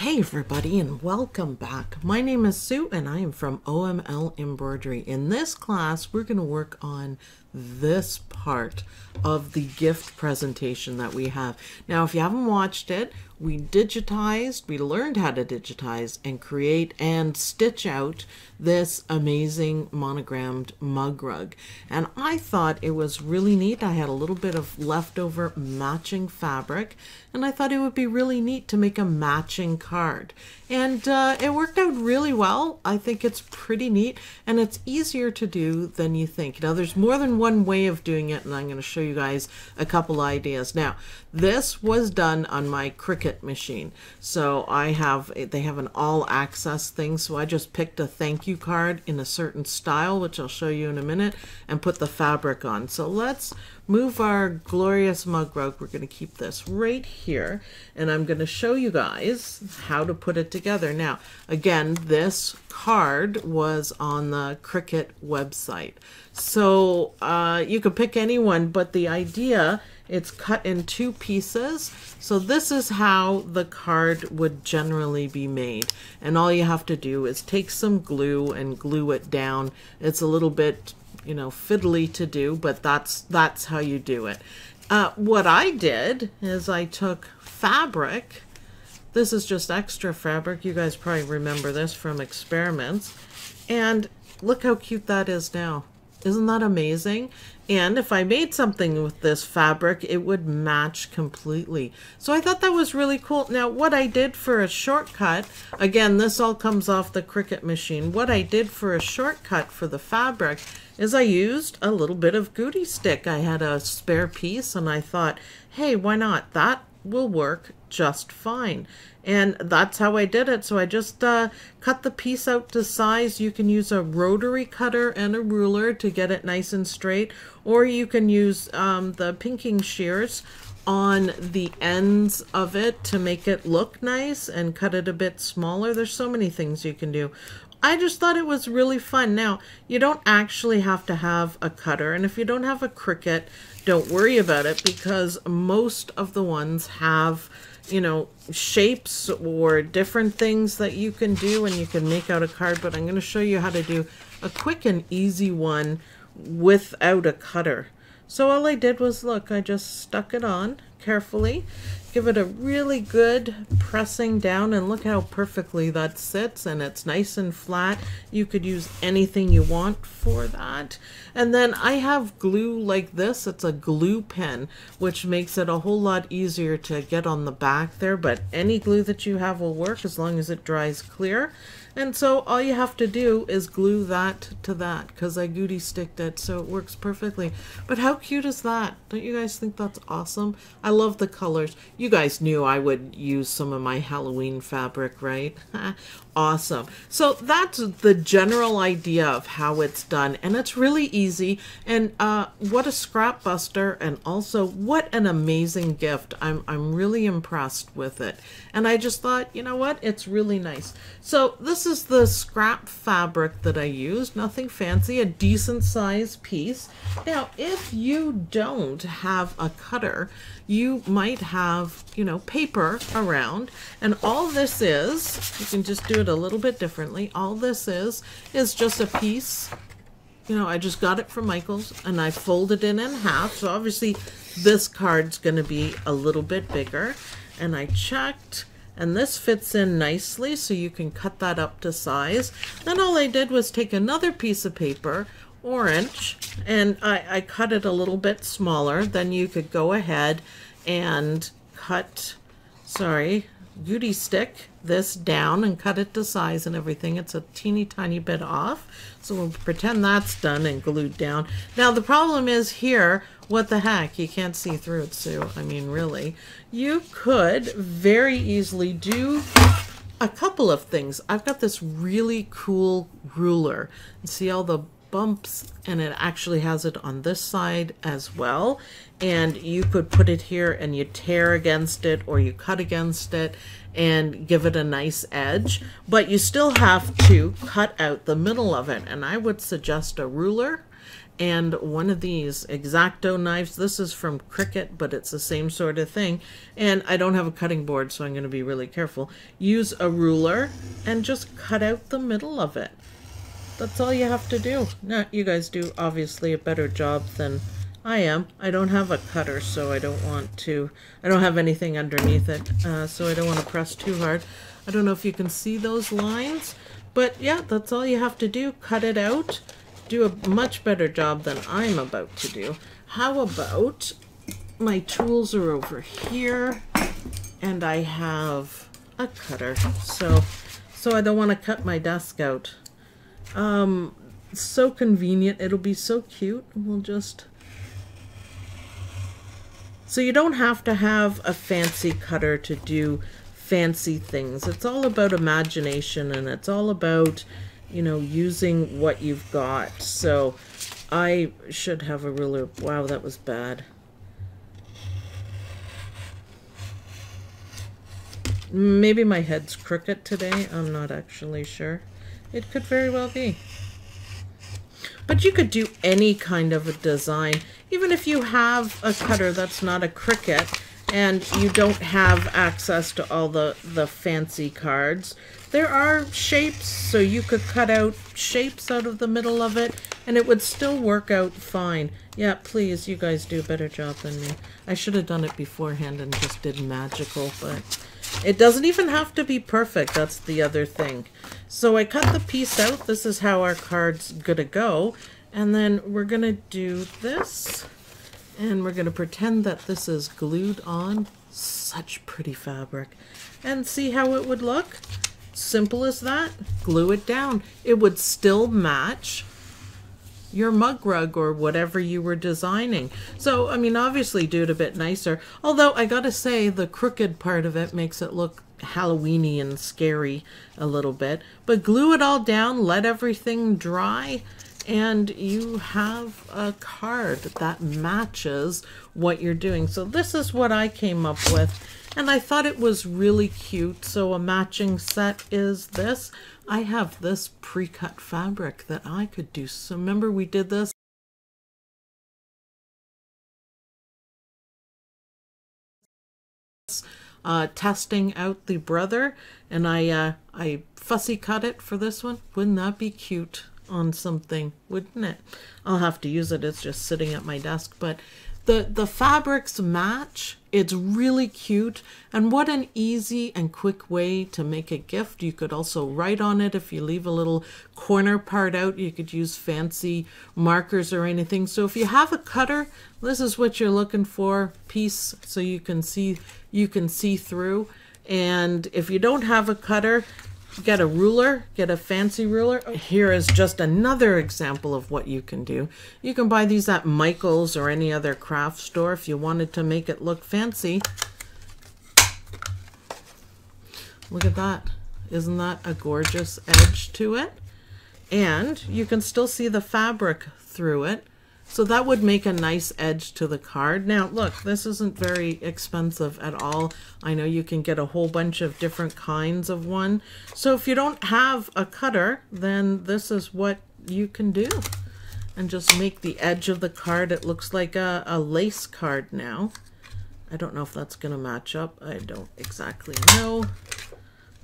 Hey everybody, and welcome back. My name is Sue and I am from OML Embroidery. In this class we're going to work on this part of the gift presentation that we have. Now if you haven't watched it, we learned how to digitize and create and stitch out this amazing monogrammed mug rug. And I thought it was really neat. I had a little bit of leftover matching fabric and I thought it would be really neat to make a matching card. And it worked out really well. I think it's pretty neat and it's easier to do than you think. Now there's more than one way of doing it and I'm going to show you guys a couple ideas. Now this was done on my Cricut machine. So they have an all access thing. So I just picked a thank you card in a certain style, which I'll show you in a minute, and put the fabric on. So let's move our glorious mug rug. We're going to keep this right here and I'm going to show you guys how to put it together. Now again, this card was on the Cricut website, so you could pick any one, but the idea, it's cut in two pieces. So this is how the card would generally be made, and all you have to do is take some glue and glue it down. It's a little bit, you know, fiddly to do, but that's how you do it. What I did is I took fabric. This is just extra fabric. You guys probably remember this from experiments. And look how cute that is now. Isn't that amazing? And if I made something with this fabric, it would match completely. So I thought that was really cool. Now what I did for a shortcut, again, this all comes off the Cricut machine. What I did for a shortcut for the fabric is I used a little bit of Goody Stick. I had a spare piece and I thought, hey, why not? That will work just fine. And that's how I did it. So I just cut the piece out to size. You can use a rotary cutter and a ruler to get it nice and straight, or you can use the pinking shears on the ends of it to make it look nice and cut it a bit smaller. There's so many things you can do. I just thought it was really fun. Now, you don't actually have to have a cutter, and if you don't have a Cricut, don't worry about it, because most of the ones have, you know, shapes or different things that you can do and you can make out a card. But I'm going to show you how to do a quick and easy one without a cutter. So all I did was, look, I just stuck it on carefully, give it a really good pressing down, and look how perfectly that sits, and it's nice and flat. You could use anything you want for that. And then I have glue like this. It's a glue pen, which makes it a whole lot easier to get on the back there, but any glue that you have will work as long as it dries clear. And so all you have to do is glue that to that, because I Goody Sticked it, so it works perfectly. But how cute is that? Don't you guys think that's awesome? I love the colors. You guys knew I would use some of my Halloween fabric, right? Awesome. So that's the general idea of how it's done, and it's really easy. And what a scrap buster, and also what an amazing gift. I'm really impressed with it, and I just thought, you know what, it's really nice. So this is the scrap fabric that I used. Nothing fancy, a decent size piece. Now if you don't have a cutter, you might have, you know, paper around, and all this is, you can just do it a little bit differently. All this is just a piece, you know, I just got it from Michael's and I folded it in half. So obviously this card's going to be a little bit bigger, and I checked, and this fits in nicely, so you can cut that up to size. Then all I did was take another piece of paper, orange, and I cut it a little bit smaller. Then you could go ahead and cut, Goody Stick this down and cut it to size and everything. It's a teeny tiny bit off, so we'll pretend that's done and glued down. Now the problem is here, what the heck, you can't see through it, Sue. I mean, really, you could very easily do a couple of things. I've got this really cool ruler, and see all the bumps, and it actually has it on this side as well, and you could put it here and you tear against it or you cut against it and give it a nice edge, but you still have to cut out the middle of it. And I would suggest a ruler and one of these X-Acto knives. This is from Cricut, but it's the same sort of thing. And I don't have a cutting board, so I'm going to be really careful. Use a ruler and just cut out the middle of it. That's all you have to do. Now, you guys do obviously a better job than I am. I don't have a cutter, so I don't have anything underneath it, so I don't want to press too hard. I don't know if you can see those lines, but yeah, that's all you have to do. Cut it out. Do a much better job than I'm about to do. How about my tools are over here, and I have a cutter, so I don't want to cut my desk out. So convenient. It'll be so cute. We'll just... So you don't have to have a fancy cutter to do fancy things. It's all about imagination, and it's all about, you know, using what you've got. So I should have a ruler. Wow, that was bad. Maybe my head's crooked today. I'm not actually sure. It could very well be. But you could do any kind of a design. Even if you have a cutter that's not a Cricut and you don't have access to all the fancy cards, there are shapes, so you could cut out shapes out of the middle of it and it would still work out fine. Yeah, please, you guys do a better job than me. I should have done it beforehand and just did magical, but it doesn't even have to be perfect. That's the other thing. So I cut the piece out. This is how our card's gonna go. And then we're gonna do this. And we're gonna pretend that this is glued on. Such pretty fabric. And see how it would look? Simple as that. Glue it down. It would still match your mug rug or whatever you were designing. So, I mean, obviously do it a bit nicer. Although I gotta say the crooked part of it makes it look Halloween-y and scary a little bit. But glue it all down, let everything dry, and you have a card that matches what you're doing. So this is what I came up with, and I thought it was really cute. So a matching set is this. I have this pre-cut fabric that I could do. So remember we did this? Testing out the brother, and I fussy cut it for this one. Wouldn't that be cute on something, wouldn't it? I'll have to use it. It's just sitting at my desk, but the fabrics match. It's really cute, and what an easy and quick way to make a gift. You could also write on it. If you leave a little corner part out, you could use fancy markers or anything. So if you have a cutter, this is what you're looking for, piece, so you can see through. And if you don't have a cutter, get a ruler, get a fancy ruler. Here is just another example of what you can do. You can buy these at Michael's or any other craft store if you wanted to make it look fancy. Look at that. Isn't that a gorgeous edge to it? And you can still see the fabric through it. So that would make a nice edge to the card. Now, look, this isn't very expensive at all. I know you can get a whole bunch of different kinds of one. So if you don't have a cutter, then this is what you can do. And just make the edge of the card. It looks like a lace card now. I don't know if that's going to match up. I don't exactly know.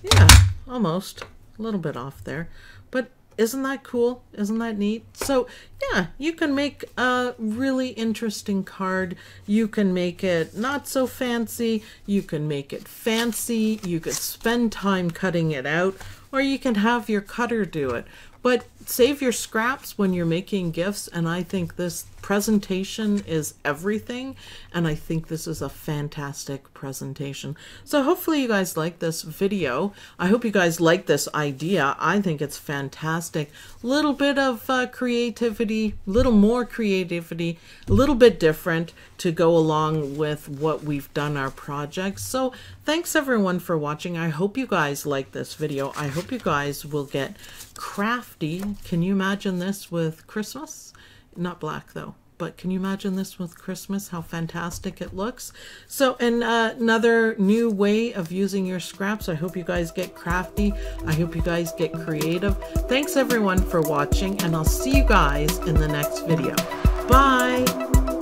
Yeah, almost. A little bit off there. But isn't that cool? Isn't that neat? So yeah, you can make a really interesting card. You can make it not so fancy. You can make it fancy. You could spend time cutting it out, or you can have your cutter do it. But save your scraps when you're making gifts, and I think this presentation is everything, and I think this is a fantastic presentation. So hopefully you guys like this video. I hope you guys like this idea. I think it's fantastic. Little bit of creativity, little more creativity, a little bit different to go along with what we've done our projects. So thanks everyone for watching. I hope you guys like this video. I hope you guys will get crafty. Can you imagine this with Christmas? Not black though. But can you imagine this with Christmas, how fantastic it looks? So, and another new way of using your scraps. I hope you guys get crafty. I hope you guys get creative. Thanks everyone for watching, and I'll see you guys in the next video. Bye!